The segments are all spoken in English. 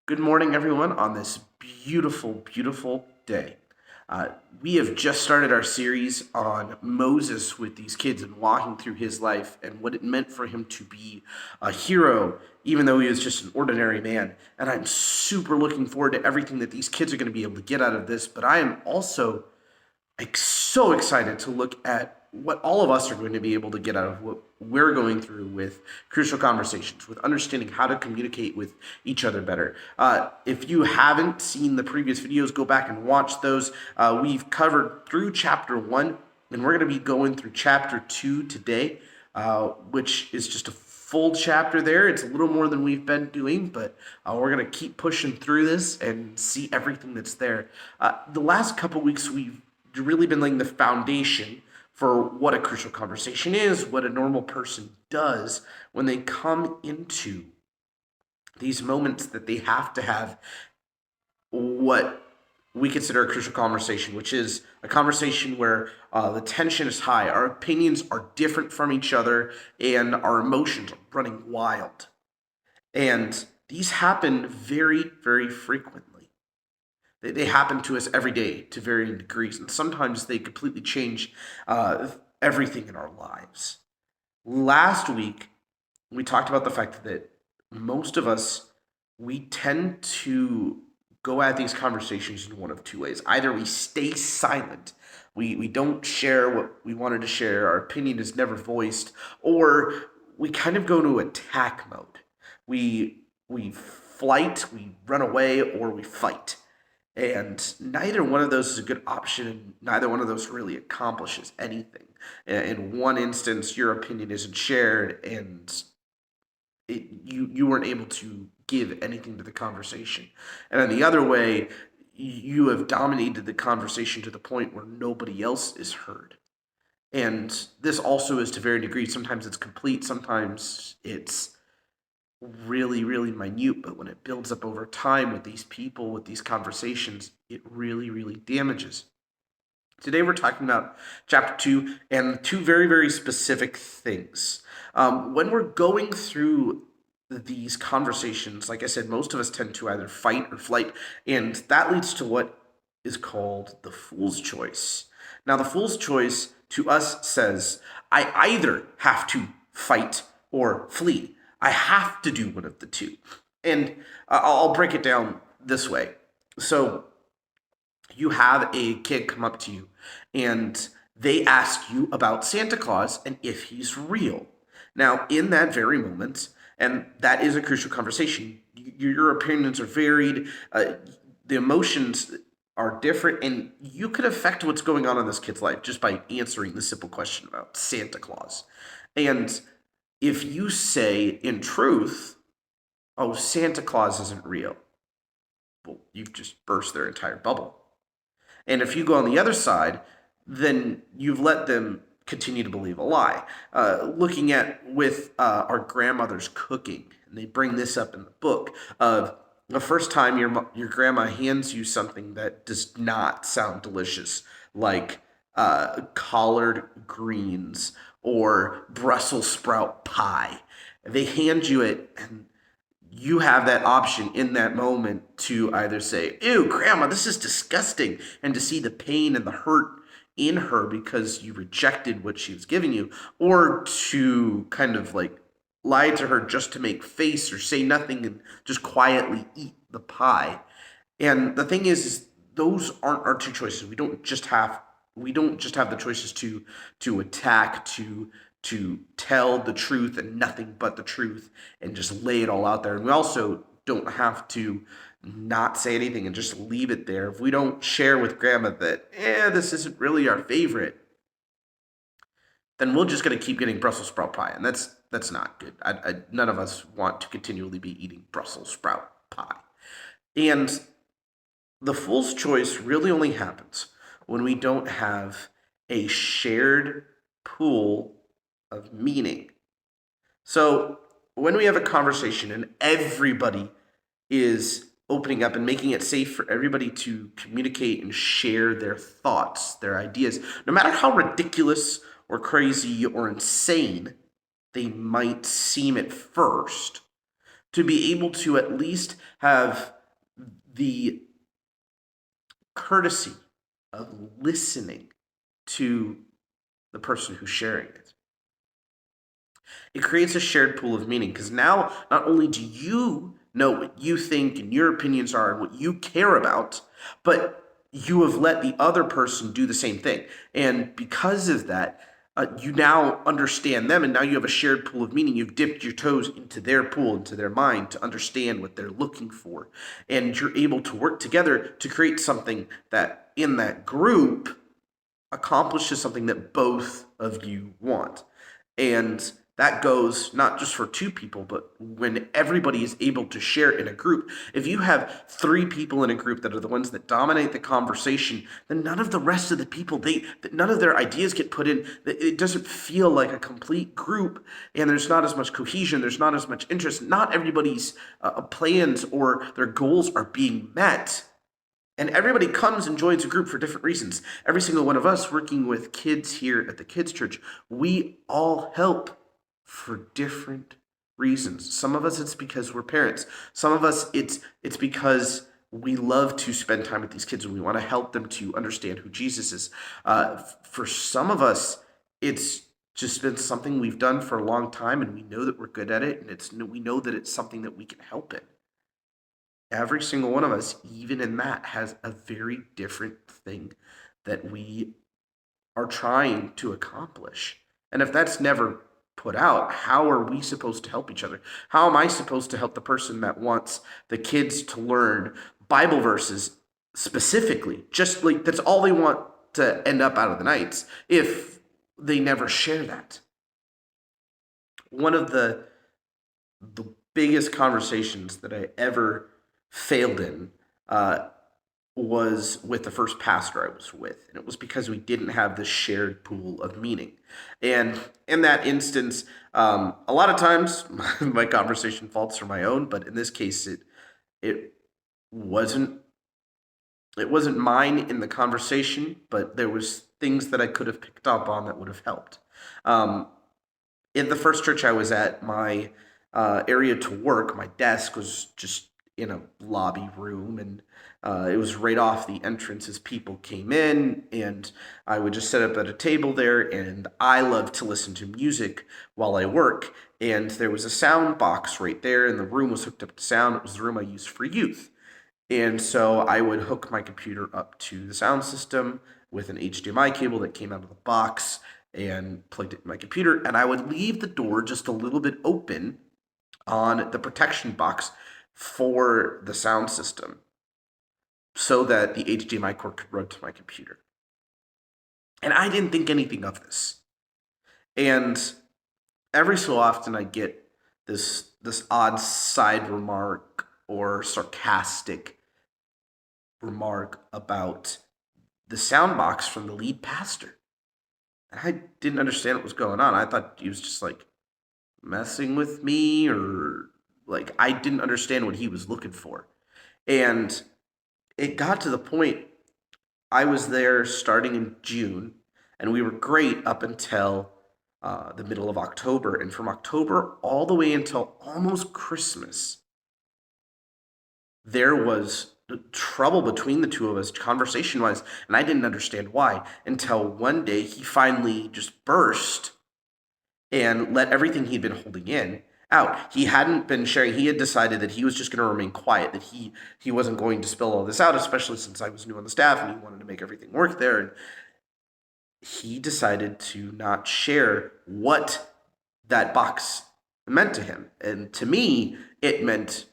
Good morning, everyone, on this beautiful, beautiful day. Uh, we have just started our series on Moses with these kids and walking through his life and what it meant for him to be a hero, even though he was just an ordinary man. And I'm super looking forward to everything that these kids are going to be able to get out of this. But I am also so excited to look at what all of us are going to be able to get out of what we're going through with crucial conversations, with understanding how to communicate with each other better. If you haven't seen the previous videos, go back and watch those. We've covered through chapter 1, and we're going to be going through chapter 2 today, which is just a full chapter there. It's a little more than we've been doing, but we're going to keep pushing through this and see everything that's there. The last couple weeks, we've really been laying the foundation for what a crucial conversation is, what a normal person does when they come into these moments that they have to have what we consider a crucial conversation, which is a conversation where the tension is high, our opinions are different from each other, and our emotions are running wild. And these happen very, very frequently. They happen to us every day to varying degrees, and sometimes they completely change everything in our lives. Last week, we talked about the fact that most of us, we tend to go at these conversations in one of two ways. Either we stay silent, we don't share what we wanted to share, our opinion is never voiced, or we kind of go into attack mode. We flight, we run away, or we fight. And neither one of those is a good option, and neither one of those really accomplishes anything. In one instance, your opinion isn't shared, and you weren't able to give anything to the conversation. And in the other way, you have dominated the conversation to the point where nobody else is heard. And this also is to varying degrees. Sometimes it's complete, sometimes it's really, really minute, but when it builds up over time with these people, with these conversations, it really, really damages. Today we're talking about chapter 2 and two very, very specific things. When we're going through these conversations, like I said, most of us tend to either fight or flight, and that leads to what is called the fool's choice. Now, the fool's choice to us says, I either have to fight or flee. I have to do one of the two. And I'll break it down this way. So you have a kid come up to you and they ask you about Santa Claus and if he's real. Now, in that very moment, and that is a crucial conversation, your opinions are varied, the emotions are different, and you could affect what's going on in this kid's life just by answering the simple question about Santa Claus. And if you say in truth, oh, Santa Claus isn't real, well, you've just burst their entire bubble. And if you go on the other side, then you've let them continue to believe a lie. Looking at with our grandmother's cooking, and they bring this up in the book of the first time your grandma hands you something that does not sound delicious, like collard greens or Brussels sprout pie. They hand you it, and you have that option in that moment to either say, ew, grandma, this is disgusting, and to see the pain and the hurt in her because you rejected what she was giving you, or to kind of like lie to her just to make face or say nothing and just quietly eat the pie. And the thing is those aren't our two choices. We don't just have the choices to attack, to tell the truth and nothing but the truth and just lay it all out there. And we also don't have to not say anything and just leave it there. If we don't share with grandma that, this isn't really our favorite, then we're just going to keep getting Brussels sprout pie. And that's not good. None of us want to continually be eating Brussels sprout pie. And the fool's choice really only happens when we don't have a shared pool of meaning. So when we have a conversation and everybody is opening up and making it safe for everybody to communicate and share their thoughts, their ideas, no matter how ridiculous or crazy or insane they might seem at first, to be able to at least have the courtesy of listening to the person who's sharing it. It creates a shared pool of meaning because now not only do you know what you think and your opinions are and what you care about, but you have let the other person do the same thing. And because of that, you now understand them, and now you have a shared pool of meaning. You've dipped your toes into their pool, into their mind to understand what they're looking for. And you're able to work together to create something that in that group accomplishes something that both of you want. And that goes not just for two people, but when everybody is able to share in a group. If you have three people in a group that are the ones that dominate the conversation, then none of the rest of the people, none of their ideas get put in. It doesn't feel like a complete group, and there's not as much cohesion. There's not as much interest. Not everybody's plans or their goals are being met. And everybody comes and joins a group for different reasons. Every single one of us working with kids here at the Kids Church, we all help for different reasons. Some of us, it's because we're parents. Some of us, it's because we love to spend time with these kids and we want to help them to understand who Jesus is. For some of us, it's just been something we've done for a long time, and we know that we're good at it, and we know that it's something that we can help in. Every single one of us, even in that, has a very different thing that we are trying to accomplish. And if that's never put out, how are we supposed to help each other? How am I supposed to help the person that wants the kids to learn Bible verses specifically? Just like that's all they want to end up out of the nights if they never share that. One of the biggest conversations that I ever failed in was with the first pastor I was with. And it was because we didn't have this shared pool of meaning. And in that instance, a lot of times my conversation faults are my own, but in this case, it wasn't mine in the conversation, but there was things that I could have picked up on that would have helped. In the first church I was at, my area to work, my desk was just in a lobby room, and it was right off the entrance as people came in, and I would just set up at a table there, and I love to listen to music while I work, and there was a sound box right there, and the room was hooked up to sound. It was the room I used for youth. And so I would hook my computer up to the sound system with an HDMI cable that came out of the box and plugged it in my computer, and I would leave the door just a little bit open on the protection box for the sound system so that the HDMI cord could run to my computer. And I didn't think anything of this. And every so often I get this odd side remark or sarcastic remark about the sound box from the lead pastor. And I didn't understand what was going on. I thought he was just like messing with me, or like I didn't understand what he was looking for. And it got to the point, I was there starting in June, and we were great up until the middle of October. And from October all the way until almost Christmas, there was trouble between the two of us, conversation wise, and I didn't understand why until one day he finally just burst and let everything he'd been holding in out. He hadn't been sharing. He had decided that he was just going to remain quiet, that he wasn't going to spill all this out, especially since I was new on the staff and he wanted to make everything work there. And he decided to not share what that box meant to him. And to me, it meant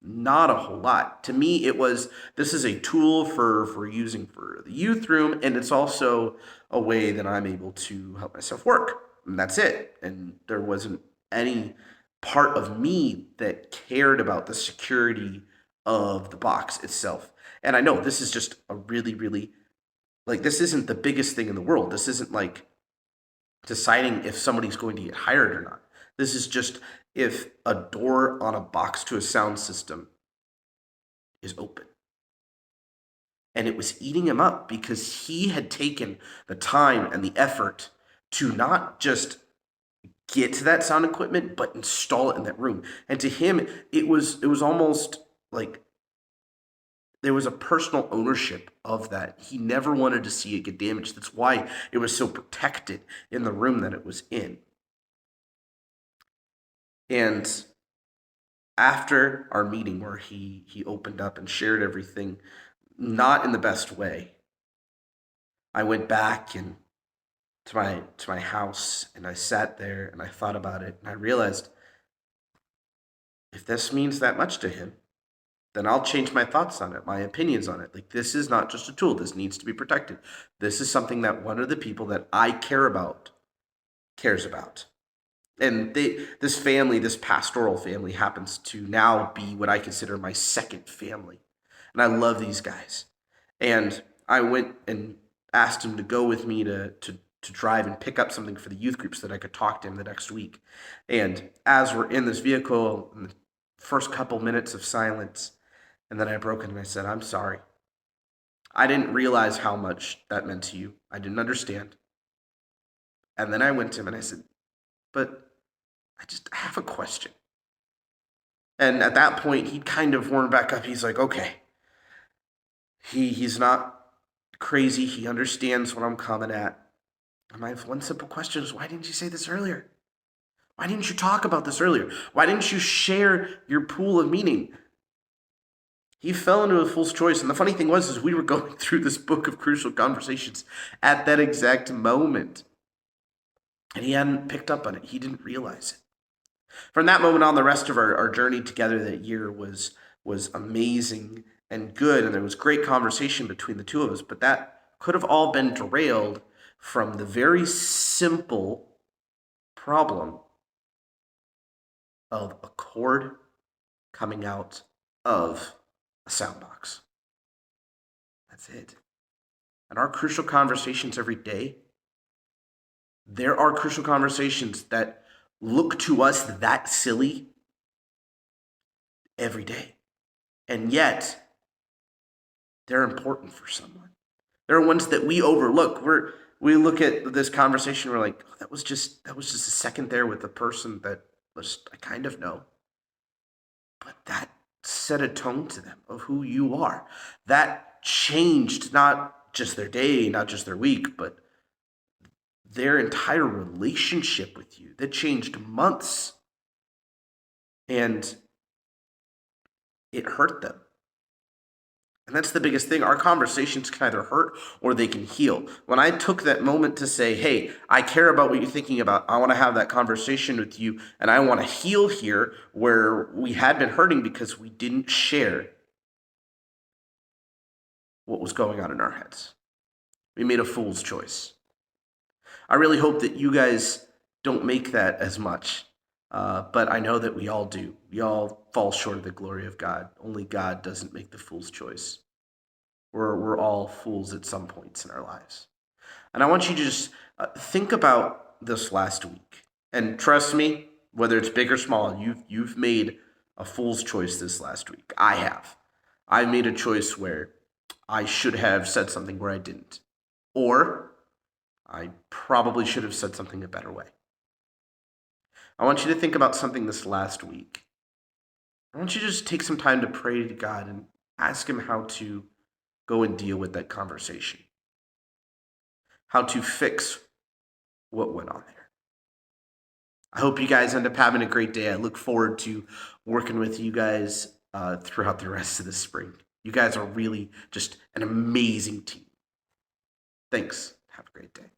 not a whole lot. To me, it was, this is a tool for using for the youth room, and it's also a way that I'm able to help myself work. And that's it. And there wasn't any part of me that cared about the security of the box itself. And I know this is just a really, really, like, this isn't the biggest thing in the world. This isn't like deciding if somebody's going to get hired or not. This is just if a door on a box to a sound system is open. And it was eating him up because he had taken the time and the effort to not just get to that sound equipment, but install it in that room. And to him, it was almost like there was a personal ownership of that. He never wanted to see it get damaged. That's why it was so protected in the room that it was in. And after our meeting where he opened up and shared everything, not in the best way, I went back and to my house and I sat there and I thought about it and I realized if this means that much to him, then I'll change my thoughts on it, my opinions on it. Like, this is not just a tool. This needs to be protected. This is something that one of the people that I care about cares about. And this family, this pastoral family, happens to now be what I consider my second family. And I love these guys. And I went and asked him to go with me to drive and pick up something for the youth group so that I could talk to him the next week. And as we're in this vehicle, in the first couple minutes of silence, and then I broke in and I said, "I'm sorry. I didn't realize how much that meant to you. I didn't understand." And then I went to him and I said, "But I have a question." And at that point, he'd kind of warmed back up. He's like, "Okay." He's not crazy. He understands what I'm coming at. And my one simple question is, why didn't you say this earlier? Why didn't you talk about this earlier? Why didn't you share your pool of meaning? He fell into a fool's choice. And the funny thing was, is we were going through this book of crucial conversations at that exact moment. And he hadn't picked up on it. He didn't realize it. From that moment on, the rest of our journey together that year was amazing and good. And there was great conversation between the two of us. But that could have all been derailed from the very simple problem of a cord coming out of a sound box. That's it. And our crucial conversations every day, there are crucial conversations that look to us that silly every day. And yet, they're important for someone. There are ones that we overlook. We look at this conversation, we're like, oh, that was just a second there with the person that I kind of know. But that set a tone to them of who you are. That changed not just their day, not just their week, but their entire relationship with you. That changed months. And it hurt them. And that's the biggest thing. Our conversations can either hurt or they can heal. When I took that moment to say, hey, I care about what you're thinking about. I want to have that conversation with you. And I want to heal here where we had been hurting because we didn't share what was going on in our heads. We made a fool's choice. I really hope that you guys don't make that as much. But I know that we all do. We all fall short of the glory of God. Only God doesn't make the fool's choice. We're all fools at some points in our lives. And I want you to just think about this last week. And trust me, whether it's big or small, you've made a fool's choice this last week. I have. I made a choice where I should have said something where I didn't. Or I probably should have said something a better way. I want you to think about something this last week. I want you to just take some time to pray to God and ask Him how to go and deal with that conversation, how to fix what went on there. I hope you guys end up having a great day. I look forward to working with you guys throughout the rest of the spring. You guys are really just an amazing team. Thanks. Have a great day.